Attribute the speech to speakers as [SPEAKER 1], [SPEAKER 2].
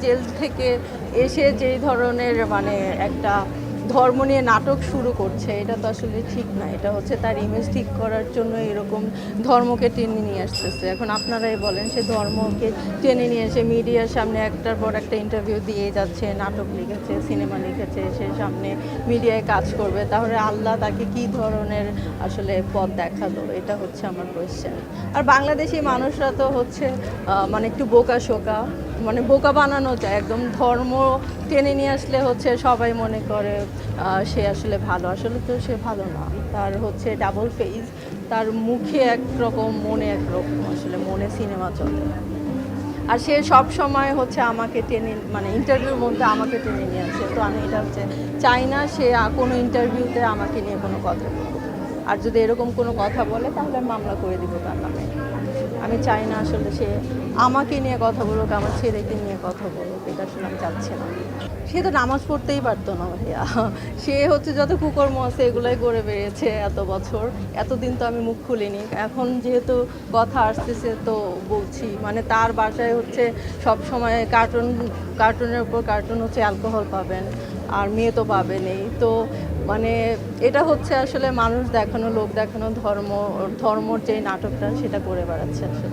[SPEAKER 1] Jail থেকে এসে যেই ধরনের মানে একটা ধর্ম নিয়ে নাটক শুরু করছে, এটা তো আসলে ঠিক না। এটা হচ্ছে তার ইমেজ ঠিক করার জন্য এরকম ধর্মকে টেনে নিয়ে আসতেছে। এখন আপনারাই বলেন, সে ধর্মকে টেনে নিয়ে এসে মিডিয়ার সামনে একটার পর একটা ইন্টারভিউ দিয়ে যাচ্ছে, নাটক লিখেছে, সিনেমা লিখেছে, সে সামনে মিডিয়ায় কাজ করবে। তাহলে আল্লাহ তাকে কি ধরনের আসলে পথ দেখালো? এটা হচ্ছে আমার কোয়েশ্চেন। আর বাংলাদেশি মানুষরা তো হচ্ছে মানে একটু বোকা-শোকা, মানে বোকা বানানো যায়। একদম ধর্ম টেনে নিয়ে আসলে হচ্ছে সবাই মনে করে সে আসলে ভালো। আসলে তো সে ভালো না। তার হচ্ছে ডাবল ফেস। তার মুখে একরকম, মনে একরকম। আসলে মনে সিনেমা চলে। আর সে সবসময় হচ্ছে আমাকে টেনে, মানে ইন্টারভিউর মধ্যে আমাকে টেনে নিয়ে আসে। তো আমি এটা হচ্ছে চাই না সে কোনো ইন্টারভিউতে আমাকে নিয়ে কোনো কথা বলুক। আর যদি এরকম কোনো কথা বলে তাহলে আমি মামলা করে দিব তার নামে। আমি চাই না আসলে সে আমাকে নিয়ে কথা বলুক, আমার ছেলেকে নিয়ে কথা বলুক। এটা আসলে আমি চাচ্ছি না। সে তো নামাজ পড়তেই পারতো না ভাইয়া। সে হচ্ছে যত কুকর্ম আছে এগুলাই করে বেরিয়েছে এত বছর। এতদিন তো আমি মুখ খুলিনি। এখন যেহেতু কথা আসতেছে তো বলছি। মানে তার বাসায় হচ্ছে সবসময় কার্টুনের উপর কার্টুন, হচ্ছে অ্যালকোহল পাবেন। আর মেয়ে তো পাবেনই। তো মানে এটা হচ্ছে আসলে মানুষ দেখানো, লোক দেখানো, ধর্মর যে নাটকটা সেটা করে বেড়াচ্ছে আসলে।